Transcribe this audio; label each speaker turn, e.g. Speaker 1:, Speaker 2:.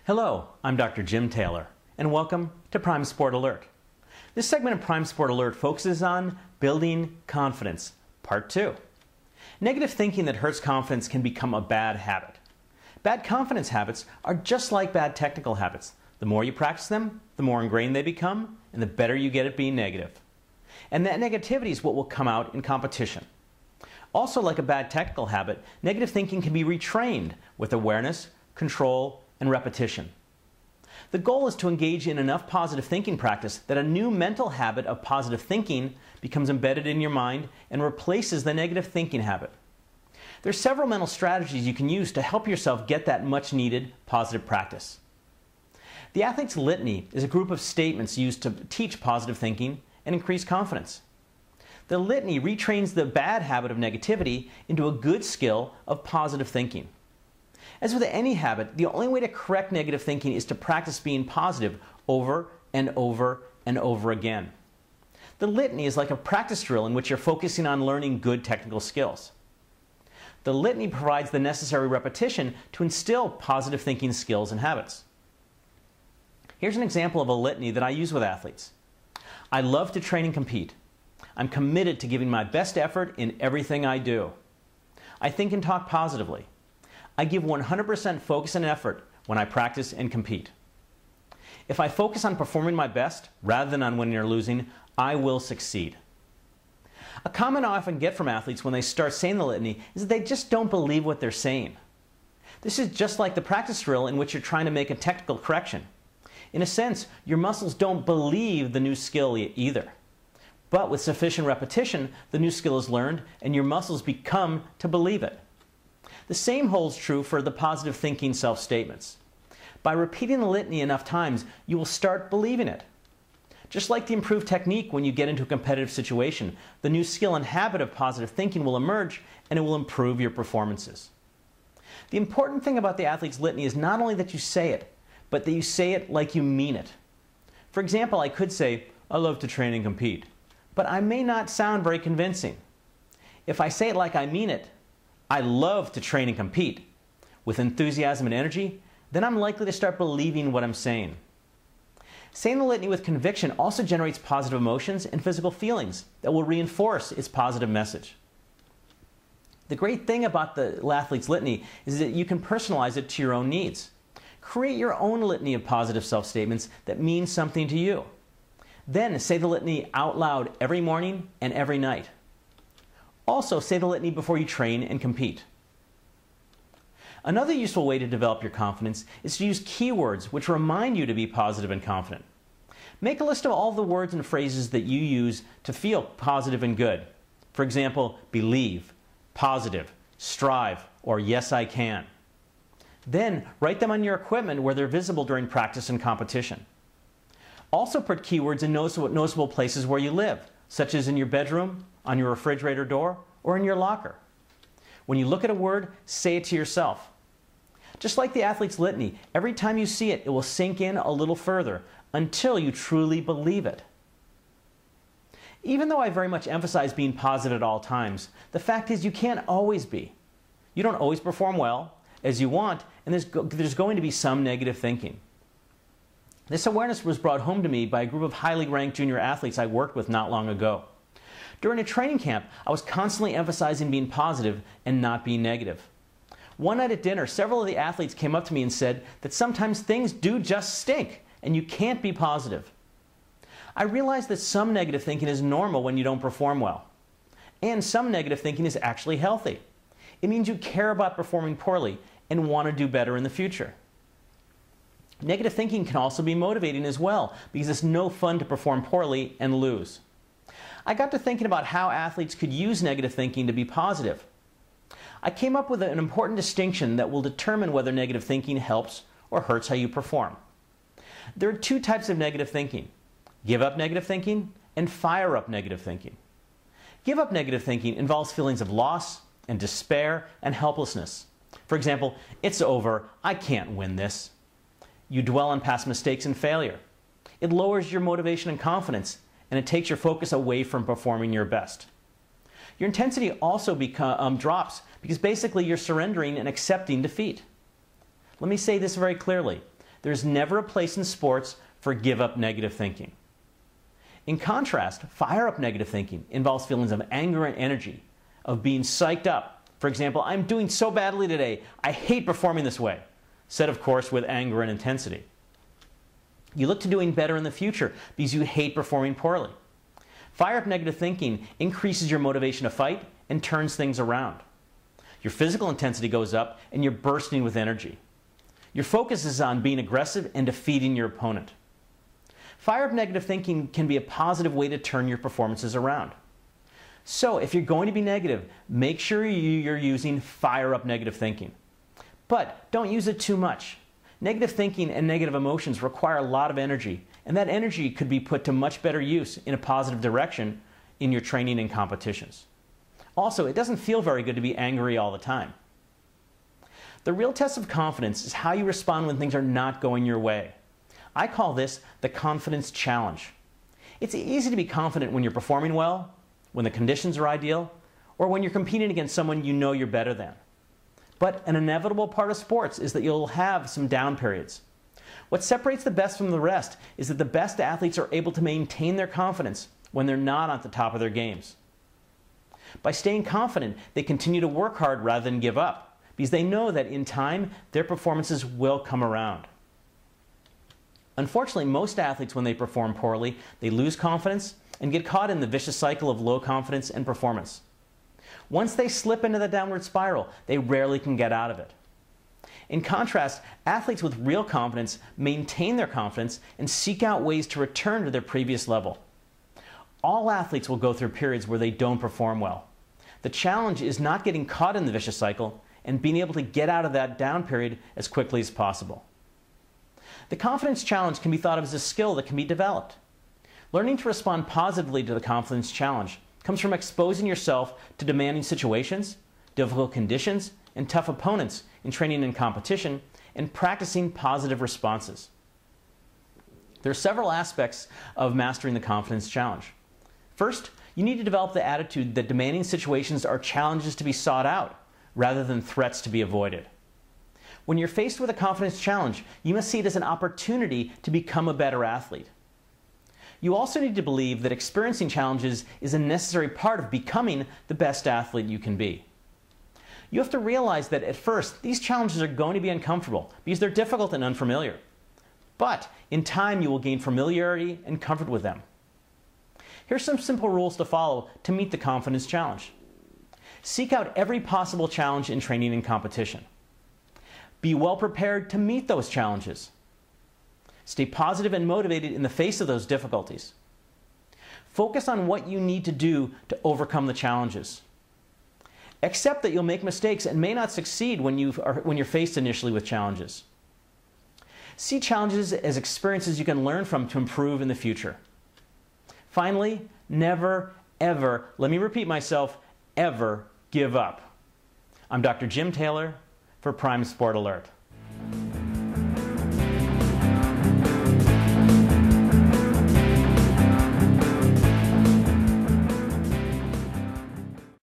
Speaker 1: Hello, I'm Dr. Jim Taylor, and welcome to Prime Sport Alert. This segment of Prime Sport Alert focuses on building confidence, Part 2. Negative thinking that hurts confidence can become a bad habit. Bad confidence habits are just like bad technical habits. The more you practice them, the more ingrained they become, and the better you get at being negative. And that negativity is what will come out in competition. Also, like a bad technical habit, negative thinking can be retrained with awareness, control, and repetition. The goal is to engage in enough positive thinking practice that a new mental habit of positive thinking becomes embedded in your mind and replaces the negative thinking habit. There are several mental strategies you can use to help yourself get that much needed positive practice. The athlete's litany is a group of statements used to teach positive thinking and increase confidence. The litany retrains the bad habit of negativity into a good skill of positive thinking. As with any habit, the only way to correct negative thinking is to practice being positive over and over and over again. The litany is like a practice drill in which you're focusing on learning good technical skills. The litany provides the necessary repetition to instill positive thinking skills and habits. Here's an example of a litany that I use with athletes. I love to train and compete. I'm committed to giving my best effort in everything I do. I think and talk positively. I give 100% focus and effort when I practice and compete. If I focus on performing my best rather than on winning or losing, I will succeed. A comment I often get from athletes when they start saying the litany is that they just don't believe what they're saying. This is just like the practice drill in which you're trying to make a technical correction. In a sense, your muscles don't believe the new skill either. But with sufficient repetition, the new skill is learned and your muscles become to believe it. The same holds true for the positive thinking self-statements. By repeating the litany enough times, you will start believing it. Just like the improved technique when you get into a competitive situation, the new skill and habit of positive thinking will emerge and it will improve your performances. The important thing about the athlete's litany is not only that you say it, but that you say it like you mean it. For example, I could say, I love to train and compete, but I may not sound very convincing. If I say it like I mean it, I love to train and compete, with enthusiasm and energy, then I'm likely to start believing what I'm saying. Saying the litany with conviction also generates positive emotions and physical feelings that will reinforce its positive message. The great thing about the athlete's litany is that you can personalize it to your own needs. Create your own litany of positive self-statements that mean something to you. Then say the litany out loud every morning and every night. Also, say the litany before you train and compete. Another useful way to develop your confidence is to use keywords which remind you to be positive and confident. Make a list of all the words and phrases that you use to feel positive and good. For example, believe, positive, strive, or yes I can. Then write them on your equipment where they're visible during practice and competition. Also put keywords in noticeable places where you live, such as in your bedroom, on your refrigerator door, or in your locker. When you look at a word, say it to yourself. Just like the athlete's litany, every time you see it, it will sink in a little further until you truly believe it. Even though I very much emphasize being positive at all times, the fact is you can't always be. You don't always perform well as you want, and there's going to be some negative thinking. This awareness was brought home to me by a group of highly ranked junior athletes I worked with not long ago. During a training camp, I was constantly emphasizing being positive and not being negative. One night at dinner, several of the athletes came up to me and said that sometimes things do just stink and you can't be positive. I realized that some negative thinking is normal when you don't perform well. And some negative thinking is actually healthy. It means you care about performing poorly and want to do better in the future. Negative thinking can also be motivating as well because it's no fun to perform poorly and lose. I got to thinking about how athletes could use negative thinking to be positive. I came up with an important distinction that will determine whether negative thinking helps or hurts how you perform. There are two types of negative thinking: give up negative thinking and fire up negative thinking. Give up negative thinking involves feelings of loss and despair and helplessness. For example, it's over, I can't win this. You dwell on past mistakes and failure. It lowers your motivation and confidence, and it takes your focus away from performing your best. Your intensity also drops because basically you're surrendering and accepting defeat. Let me say this very clearly. there's never a place in sports for give up negative thinking. In contrast, fire up negative thinking involves feelings of anger and energy, of being psyched up. For example, I'm doing so badly today, I hate performing this way, said of course with anger and intensity. You look to doing better in the future because you hate performing poorly. Fire up negative thinking increases your motivation to fight and turns things around. Your physical intensity goes up and you're bursting with energy. Your focus is on being aggressive and defeating your opponent. Fire up negative thinking can be a positive way to turn your performances around. So if you're going to be negative, make sure you're using fire up negative thinking. But don't use it too much. Negative thinking and negative emotions require a lot of energy, and that energy could be put to much better use in a positive direction in your training and competitions. Also, it doesn't feel very good to be angry all the time. The real test of confidence is how you respond when things are not going your way. I call this the confidence challenge. It's easy to be confident when you're performing well, when the conditions are ideal, or when you're competing against someone you know you're better than. But an inevitable part of sports is that you'll have some down periods. What separates the best from the rest is that the best athletes are able to maintain their confidence when they're not at the top of their games. By staying confident, they continue to work hard rather than give up, because they know that in time, their performances will come around. Unfortunately, most athletes, when they perform poorly, they lose confidence and get caught in the vicious cycle of low confidence and performance. Once they slip into the downward spiral, they rarely can get out of it. In contrast, athletes with real confidence maintain their confidence and seek out ways to return to their previous level. All athletes will go through periods where they don't perform well. The challenge is not getting caught in the vicious cycle and being able to get out of that down period as quickly as possible. The confidence challenge can be thought of as a skill that can be developed. Learning to respond positively to the confidence challenge comes from exposing yourself to demanding situations, difficult conditions, and tough opponents in training and competition, and practicing positive responses. There are several aspects of mastering the confidence challenge. First, you need to develop the attitude that demanding situations are challenges to be sought out, rather than threats to be avoided. When you're faced with a confidence challenge, you must see it as an opportunity to become a better athlete. You also need to believe that experiencing challenges is a necessary part of becoming the best athlete you can be. You have to realize that at first, these challenges are going to be uncomfortable because they're difficult and unfamiliar. But in time, you will gain familiarity and comfort with them. Here's some simple rules to follow to meet the confidence challenge. Seek out every possible challenge in training and competition. Be well prepared to meet those challenges. Stay positive and motivated in the face of those difficulties. Focus on what you need to do to overcome the challenges. Accept that you'll make mistakes and may not succeed when you're faced initially with challenges. See challenges as experiences you can learn from to improve in the future. Finally, never, ever, let me repeat myself, ever give up. I'm Dr. Jim Taylor for Prime Sport Alert.